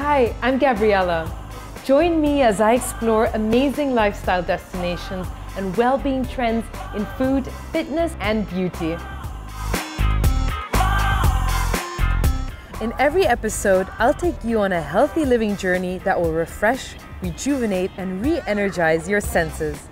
Hi, I'm Gabriella. Join me as I explore amazing lifestyle destinations and well-being trends in food, fitness, and beauty. In every episode, I'll take you on a healthy living journey that will refresh, rejuvenate, and re-energize your senses.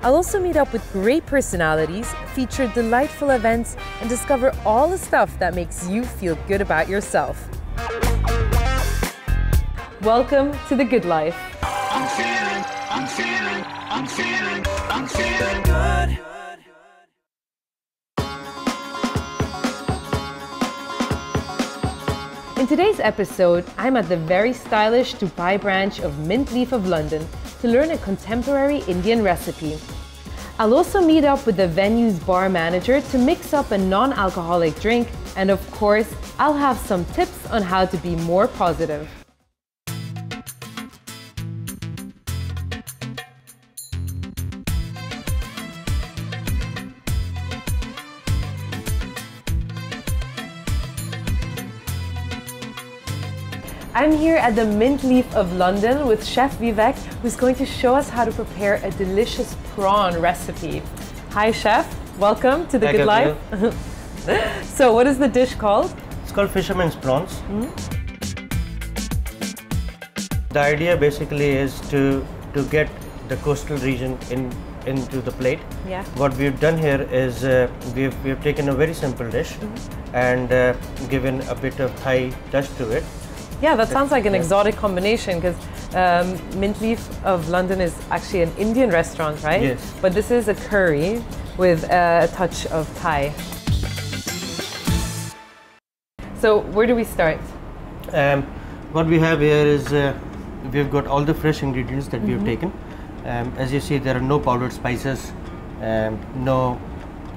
I'll also meet up with great personalities, feature delightful events, and discover all the stuff that makes you feel good about yourself. Welcome to the good life. I'm feeling good. In today's episode, I'm at the very stylish Dubai branch of Mint Leaf of London to learn a contemporary Indian recipe. I'll also meet up with the venue's bar manager to mix up a non-alcoholic drink, and of course, I'll have some tips on how to be more positive. I'm here at the Mint Leaf of London with Chef Vivek, who's going to show us how to prepare a delicious prawn recipe. Hi Chef, welcome to The Good Life. So what is the dish called? It's called fisherman's prawns. The idea basically is to get the coastal region into the plate. Yeah. What we've done here is we've taken a very simple dish and given a bit of Thai touch to it. Yeah, that sounds like an exotic combination because Mint Leaf of London is actually an Indian restaurant, right? Yes. But this is a curry with a touch of Thai. So where do we start? What we have here is we've got all the fresh ingredients that we've taken. As you see, there are no powdered spices, no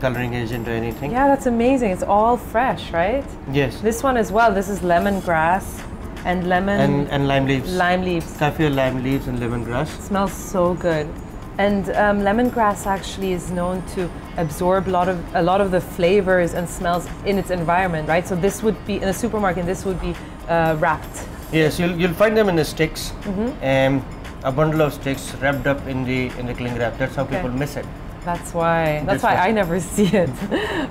coloring agent or anything. Yeah, that's amazing. It's all fresh, right? Yes. This one as well. This is lemongrass and lemon and lime leaves. Lime leaves. Kaffir lime leaves and lemongrass. Smells so good. And lemongrass actually is known to absorb a lot of the flavors and smells in its environment, right? So this would be in a supermarket. This would be wrapped. Yes, you'll find them in the sticks. A bundle of sticks wrapped up in the cling wrap. That's how people miss it. That's why I never see it.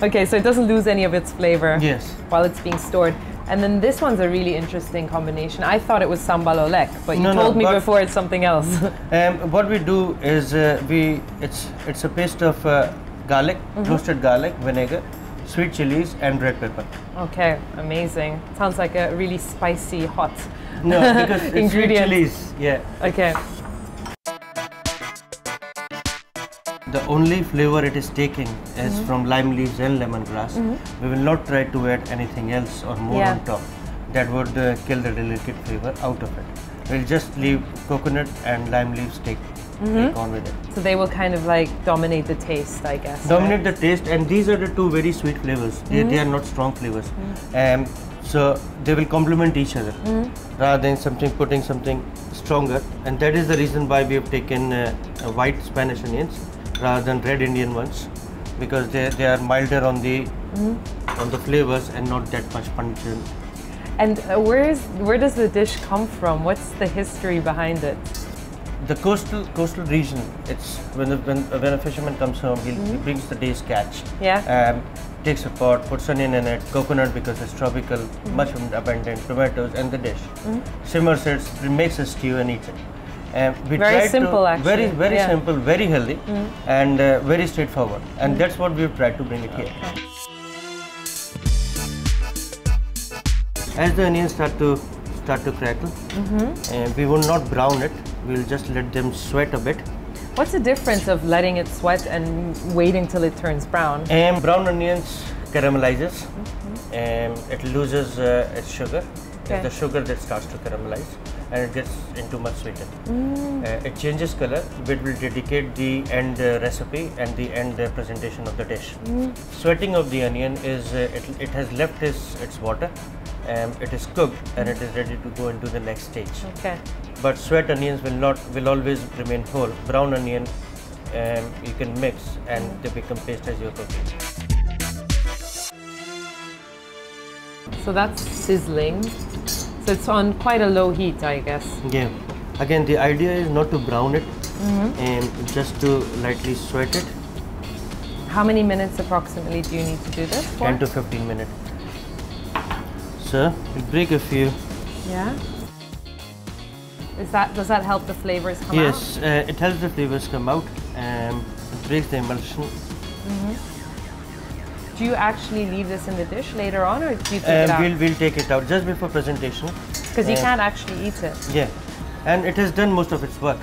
Okay, so it doesn't lose any of its flavor. Yes. While it's being stored. And then this one's a really interesting combination. I thought it was sambal olek, but you told me before it's something else. What we do is it's a paste of garlic, roasted garlic, vinegar, sweet chilies, and red pepper. Okay, amazing. Sounds like a really spicy, hot because it's ingredient. Sweet chilies. Yeah. Okay. The only flavor it is taking is from lime leaves and lemongrass. We will not try to add anything else or more on top. That would kill the delicate flavor out of it. We'll just leave coconut and lime leaves take on with it. So they will kind of like dominate the taste, I guess. Dominate the taste, and these are the two very sweet flavors. They are not strong flavors. So they will complement each other rather than putting something stronger. And that is the reason why we have taken white Spanish onions rather than red Indian ones, because they are milder on the flavors and not that much pungent. And where does the dish come from? What's the history behind it? The coastal region. It's when a fisherman comes home, he brings the day's catch. Yeah. Takes a pot, puts onion in it, coconut because it's tropical, much abundant, tomatoes, and the dish. Simmers it, makes a stew and eats it. Very simple, actually. Very simple, very healthy, and very straightforward. And that's what we've tried to bring it here. As the onions start to crackle, we will not brown it. We'll just let them sweat a bit. What's the difference of letting it sweat and waiting till it turns brown? Brown onions caramelizes. It loses its sugar. It's the sugar that starts to caramelize, and it gets into much sweeter. It changes color, which will dedicate the end recipe and the end presentation of the dish. Sweating of the onion is it has left its water, it is cooked, and it is ready to go into the next stage. Okay. But sweat onions will always remain whole. Brown onion you can mix and they become paste as you're cooking. So that's sizzling. So it's on quite a low heat, I guess. Yeah. Again, the idea is not to brown it, and just to lightly sweat it. How many minutes approximately do you need to do this for? 10 to 15 minutes. So we'll break a few. Yeah. Does that help the flavors come out? Yes, it helps the flavors come out and it breaks the emulsion. Do you actually leave this in the dish later on, or do you take it out? We'll take it out just before presentation. Because you can't actually eat it. Yeah, and it has done most of its work.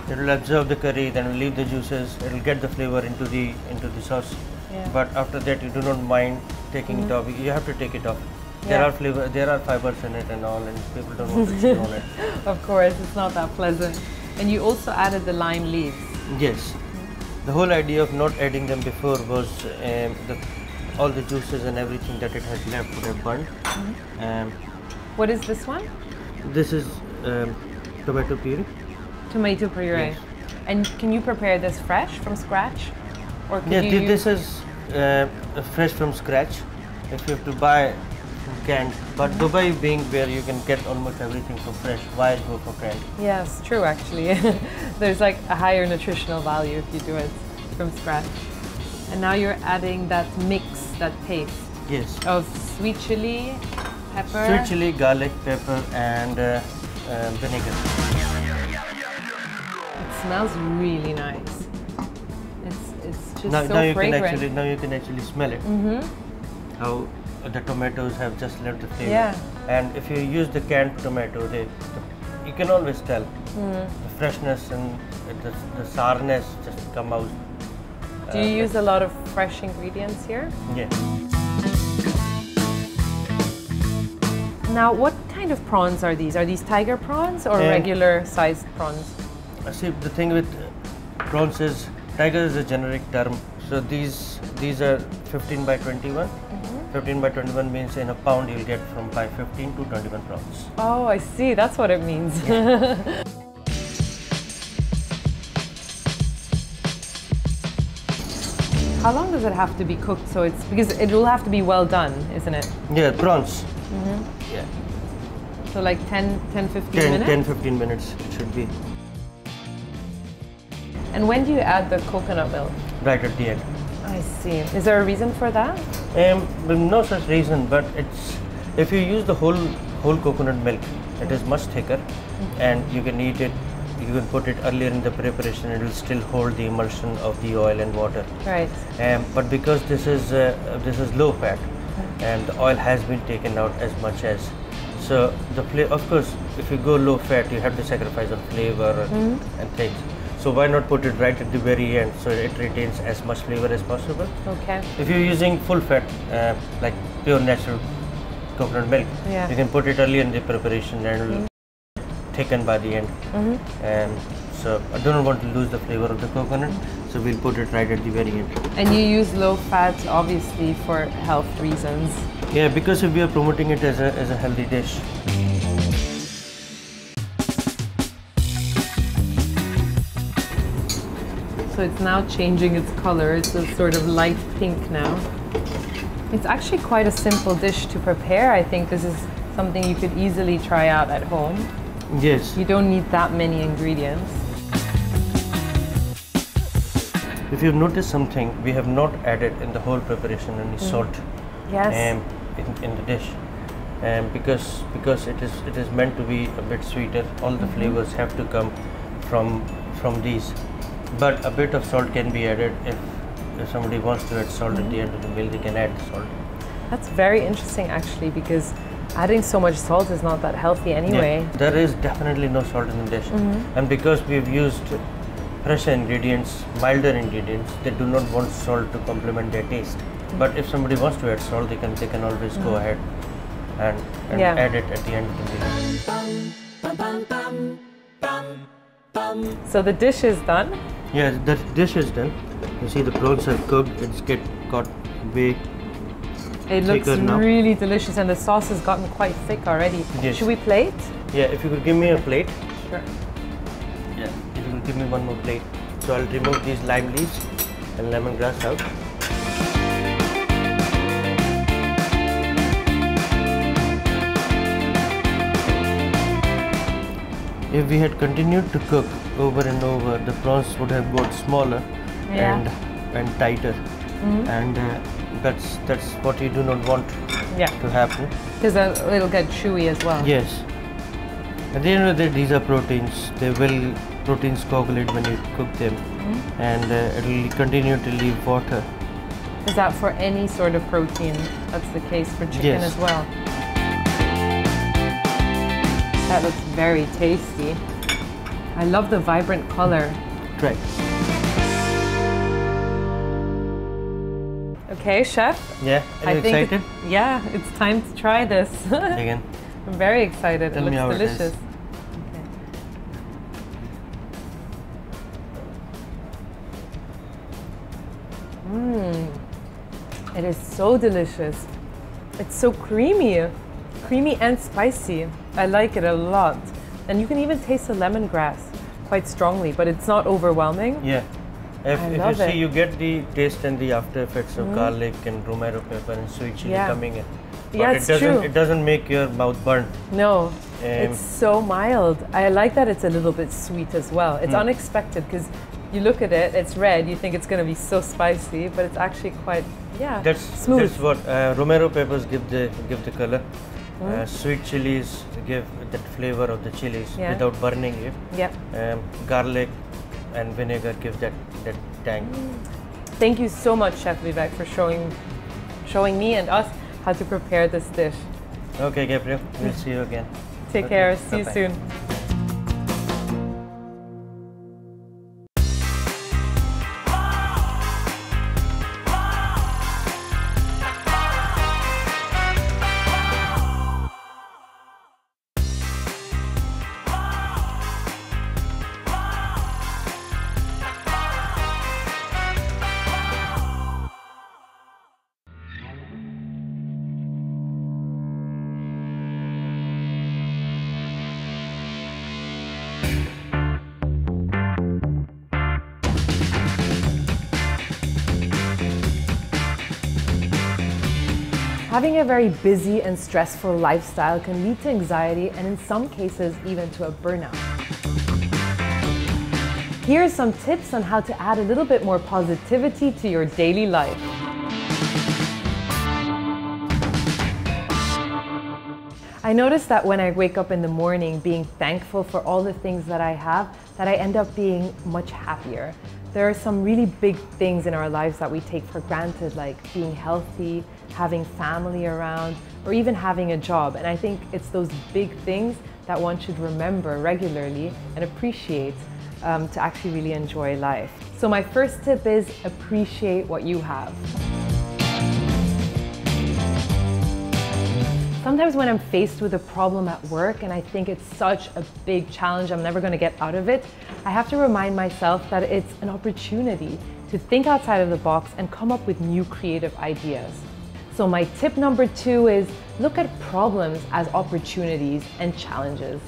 It will absorb the curry, then will leave the juices. It will get the flavor into the sauce. Yeah. But after that, you do not mind taking it off. You have to take it off. Yeah. There are fibers in it and all, and people don't want to chew on it. Of course, it's not that pleasant. And you also added the lime leaves. Yes. The whole idea of not adding them before was all the juices and everything that it has left would have burned. What is this one? This is tomato puree. Tomato puree. Yes. And can you prepare this fresh from scratch? Or could Yes, you this is fresh from scratch. If you have to buy canned, but Dubai being where you can get almost everything for fresh, why go for canned? Yes, true actually. There's like a higher nutritional value if you do it from scratch. And now you're adding that mix, that paste Yes. of sweet chili, pepper. Sweet chili, garlic, pepper, and vinegar. It smells really nice. It's just Now, so now you fragrant. can actually smell it. How the tomatoes have just left the flavor. Yeah. And if you use the canned tomato, you can always tell the freshness and the sourness just come out. Do you use a lot of fresh ingredients here? Yeah. Now, what kind of prawns are these? Are these tiger prawns or regular sized prawns? See, the thing with prawns is tiger is a generic term. So these are 15 by 21. 15 by 21 means in a pound you'll get from by 15 to 21 prawns. Oh, I see. That's what it means. How long does it have to be cooked? So it's because it will have to be well done, isn't it? Yeah, prawns. Yeah. So like 10, 15 minutes? 10-15 minutes it should be. And when do you add the coconut milk? Right at the end. I see. Is there a reason for that? No such reason, but it's if you use the whole coconut milk, it is much thicker, and you can eat it. You can put it earlier in the preparation; it will still hold the emulsion of the oil and water. Right. But because this is low fat, and the oil has been taken out as much as, so of course, if you go low fat, you have to sacrifice on flavor and things. So why not put it right at the very end so it retains as much flavor as possible? Okay. If you're using full fat, like pure natural coconut milk, you can put it early in the preparation and it will thicken by the end. And so I don't want to lose the flavor of the coconut, so we'll put it right at the very end. And you use low fat obviously for health reasons. Yeah, because if we are promoting it as a healthy dish. So it's now changing its color. It's a sort of light pink now. It's actually quite a simple dish to prepare. I think this is something you could easily try out at home. Yes. You don't need that many ingredients. If you've noticed something, we have not added in the whole preparation any salt. Yes. In the dish. Because it is meant to be a bit sweeter. All the flavors have to come from these. But a bit of salt can be added if somebody wants to add salt at the end of the meal, they can add salt. That's very interesting actually, because adding so much salt is not that healthy anyway. Yeah, there is definitely no salt in the dish. And because we've used fresher ingredients, milder ingredients, they do not want salt to complement their taste. But if somebody wants to add salt, they can always go ahead and add it at the end of the meal. So the dish is done? Yeah, the dish is done. You see the prawns are cooked, it's got way It looks now. really delicious and the sauce has gotten quite thick already. Yes. Should we plate? Yeah, if you could give me a plate. Sure. Yeah, if you could give me one more plate. So I'll remove these lime leaves and lemongrass out. if we had continued to cook over and over, the prawns would have got smaller and tighter, and that's what you do not want to happen. Because it'll get chewy as well. Yes. At the end of the day, these are proteins. Proteins coagulate when you cook them, and it will continue to leave water. Is that for any sort of protein? That's the case for chicken as well. That looks very tasty. I love the vibrant color. Right. Okay, chef. Yeah, are you excited? Yeah, it's time to try this. Again. I'm very excited. Tell it me how looks delicious. It is. It is so delicious. It's so creamy and spicy. I like it a lot. And you can even taste the lemongrass quite strongly, but it's not overwhelming. Yeah. If you see, you get the taste and the after effects of garlic and romero pepper and sweet chili coming in. But it's true. It doesn't make your mouth burn. No, it's so mild. I like that it's a little bit sweet as well. It's unexpected because you look at it, it's red, you think it's going to be so spicy, but it's actually quite, smooth. That's what romero peppers give the color. Sweet chilies give that flavor of the chilies without burning you. Garlic and vinegar give that tang. Thank you so much, Chef Vivek, for showing me and us how to prepare this dish. Okay, Gabriel, we'll see you again. Take care, see you soon. Having a very busy and stressful lifestyle can lead to anxiety and in some cases even to a burnout. Here are some tips on how to add a little bit more positivity to your daily life. I notice that when I wake up in the morning being thankful for all the things that I have, that I end up being much happier. There are some really big things in our lives that we take for granted, like being healthy, having family around, or even having a job. And I think it's those big things that one should remember regularly and appreciate to actually really enjoy life. So my first tip is appreciate what you have. Sometimes when I'm faced with a problem at work and I think it's such a big challenge, I'm never going to get out of it, I have to remind myself that it's an opportunity to think outside of the box and come up with new creative ideas. So my tip number 2 is look at problems as opportunities and challenges.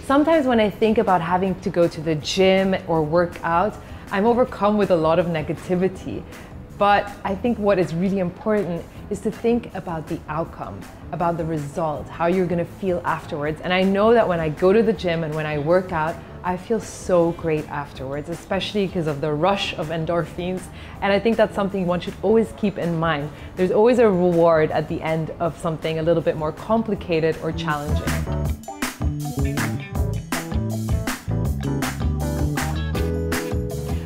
Sometimes when I think about having to go to the gym or work out, I'm overcome with a lot of negativity. But I think what is really important is to think about the outcome, about the result, how you're going to feel afterwards. And I know that when I go to the gym and when I work out, I feel so great afterwards, especially because of the rush of endorphins. And I think that's something one should always keep in mind. There's always a reward at the end of something a little bit more complicated or challenging.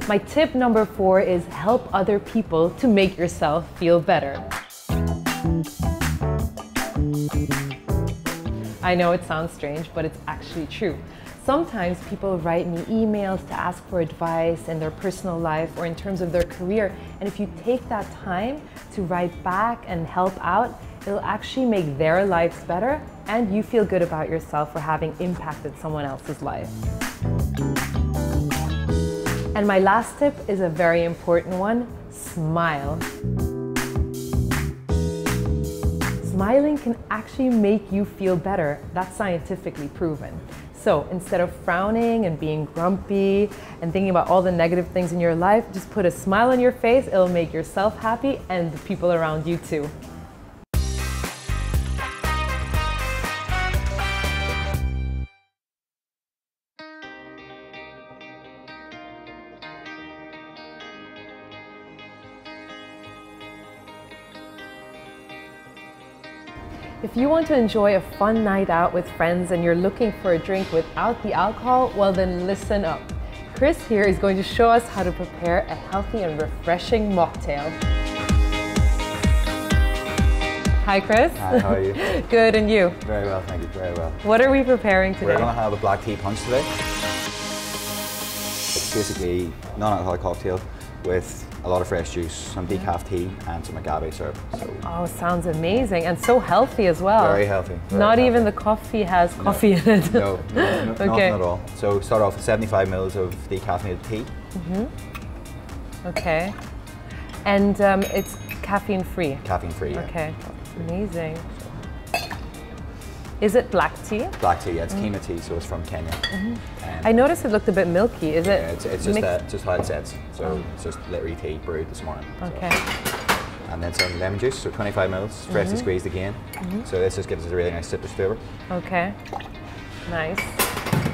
My tip number 4 is help other people to make yourself feel better. I know it sounds strange, but it's actually true. Sometimes people write me emails to ask for advice in their personal life or in terms of their career. And if you take that time to write back and help out, it'll actually make their lives better and you feel good about yourself for having impacted someone else's life. And my last tip is a very important one, smile. Smiling can actually make you feel better. That's scientifically proven. So instead of frowning and being grumpy and thinking about all the negative things in your life, just put a smile on your face. It'll make yourself happy and the people around you too. If you want to enjoy a fun night out with friends and you're looking for a drink without the alcohol, well then listen up. Chris here is going to show us how to prepare a healthy and refreshing mocktail. Hi Chris. Hi, how are you? Good, and you? Very well, thank you, very well. What are we preparing today? We're going to have a black tea punch today. It's basically non-alcoholic cocktail with a lot of fresh juice, some decaf tea and some agave syrup. So oh, sounds amazing, and so healthy as well. very healthy. Not even the coffee has coffee in it. No, Okay. nothing at all. So start off with 75 mils of decaffeinated tea. Okay. And it's caffeine free? Caffeine free, yeah. Okay, amazing. Is it black tea? Black tea, yeah, it's quinoa tea, so it's from Kenya. I noticed it looked a bit milky. Is it? Yeah, it's just how it sets. So it's just literally tea brewed this morning. Okay. So. And then some lemon juice, so 25 mils, freshly squeezed again. So this just gives us a really nice citrus flavour. Okay. Nice.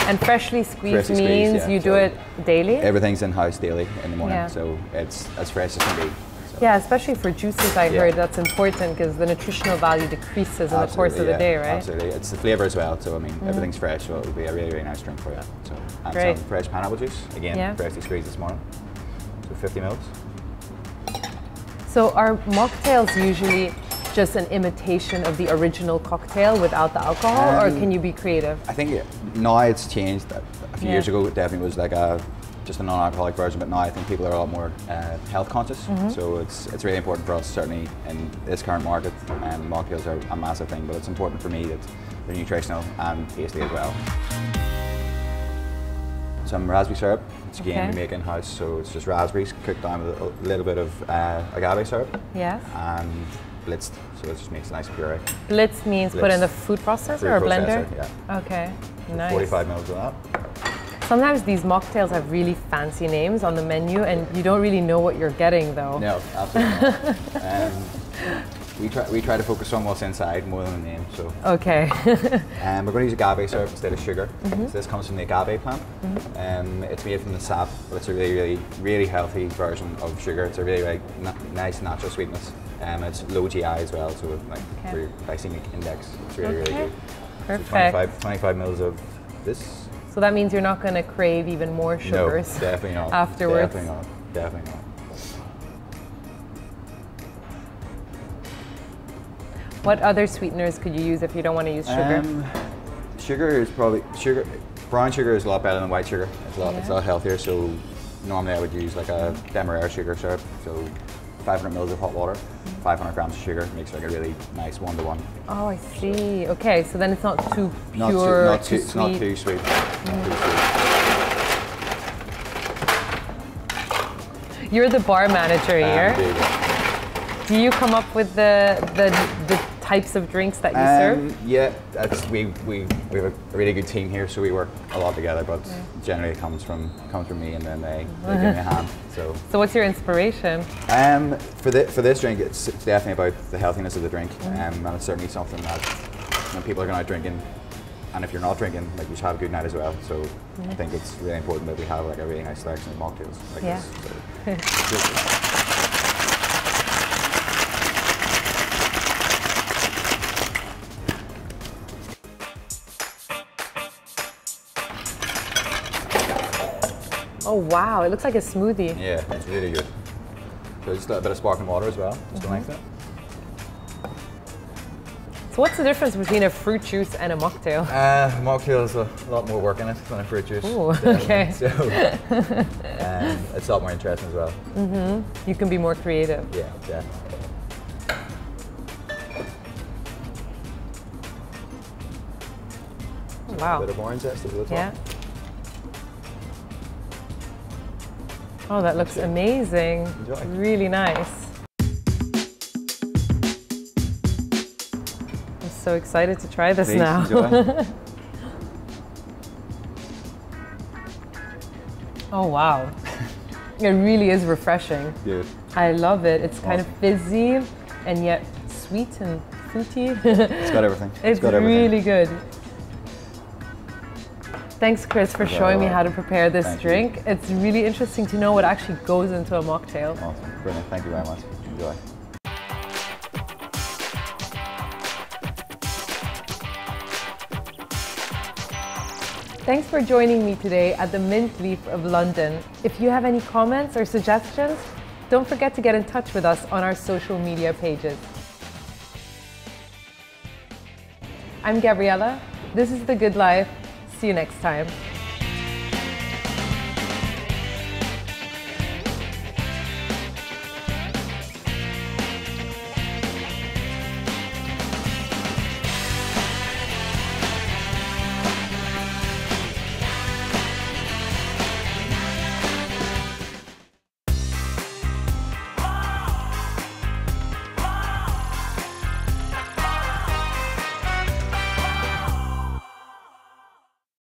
And freshly squeezed Freshly means squeezed, yeah. you do So it daily? Everything's in-house daily in the morning, Yeah. so it's as fresh as can be. So. Yeah, especially for juices, I Yeah. heard that's important because the nutritional value decreases in the course of the yeah, day, right? Absolutely, it's the flavour as well, so I mean, everything's fresh, so it'll be a really, really nice drink for you. So, and Great. some fresh pineapple juice, again, Yeah. freshly squeezed this morning, so 50 mils. So are mocktails usually just an imitation of the original cocktail without the alcohol, or can you be creative? I think now it's changed. A few years ago, it definitely was like just a non-alcoholic version, but now I think people are a lot more health conscious. So it's really important for us, certainly in this current market, and mocktails are a massive thing, but it's important for me that they're nutritional and tasty as well. Some raspberry syrup, which again we make in-house, so it's just raspberries cooked down with a little bit of agave syrup Yes. and blitzed, so it just makes a nice puree. Blitz means put in the food processor or blender? Yeah. Okay, nice. 45 mils of that. Sometimes these mocktails have really fancy names on the menu and you don't really know what you're getting though. No, absolutely not. We try to focus on what's inside more than the name. So Okay. we're going to use agave syrup instead of sugar. So this comes from the agave plant. It's made from the sap, but it's a really, really, really healthy version of sugar. It's a really nice natural sweetness. It's low GI as well, so like for your glycemic index, it's really, really good. Perfect. So 25 mils of this. So that means you're not going to crave even more sugars No, definitely not. afterwards. Definitely not. Definitely not. What other sweeteners could you use if you don't want to use sugar? Sugar is probably brown sugar is a lot better than white sugar. It's a lot healthier. So normally I would use like a demerara sugar syrup. So 500 mils of hot water, 500 grams of sugar makes like a really nice 1-to-1. Oh, I see. Okay, so then it's not too Not pure, too, too it's not sweet. too sweet. Not too sweet. You're the bar manager here. There you go. Do you come up with the types of drinks that you serve? Yeah, we have a really good team here, so we work a lot together. But generally, it comes from me, and then they give me a hand. So what's your inspiration? for this drink, it's definitely about the healthiness of the drink, and it's certainly something that when people are going out drinking, and if you're not drinking, like you should have a good night as well. So I think it's really important that we have like a really nice selection of mocktails like this. So. Oh wow, it looks like a smoothie. Yeah, it's really good. So just a bit of sparkling water as well, just to lengthen it. So what's the difference between a fruit juice and a mocktail? Mocktail is a lot more work in it than a fruit juice. Ooh, okay. So it's a lot more interesting as well. You can be more creative. Yeah, yeah. Wow. A bit of orange zest over the top. Yeah. Oh, that looks amazing. Enjoy. Really nice. I'm so excited to try this Please, now. enjoy. Oh wow. It really is refreshing. Good. I love it. It's kind of fizzy and yet sweet and fruity. It's got everything. It's got everything. really good. Thanks, Chris, for showing me how to prepare this drink. It's really interesting to know what actually goes into a mocktail. Awesome. Brilliant. Thank you very much. Enjoy. Thanks for joining me today at the Mint Leaf of London. If you have any comments or suggestions, don't forget to get in touch with us on our social media pages. I'm Gabriella. This is The Good Life. See you next time.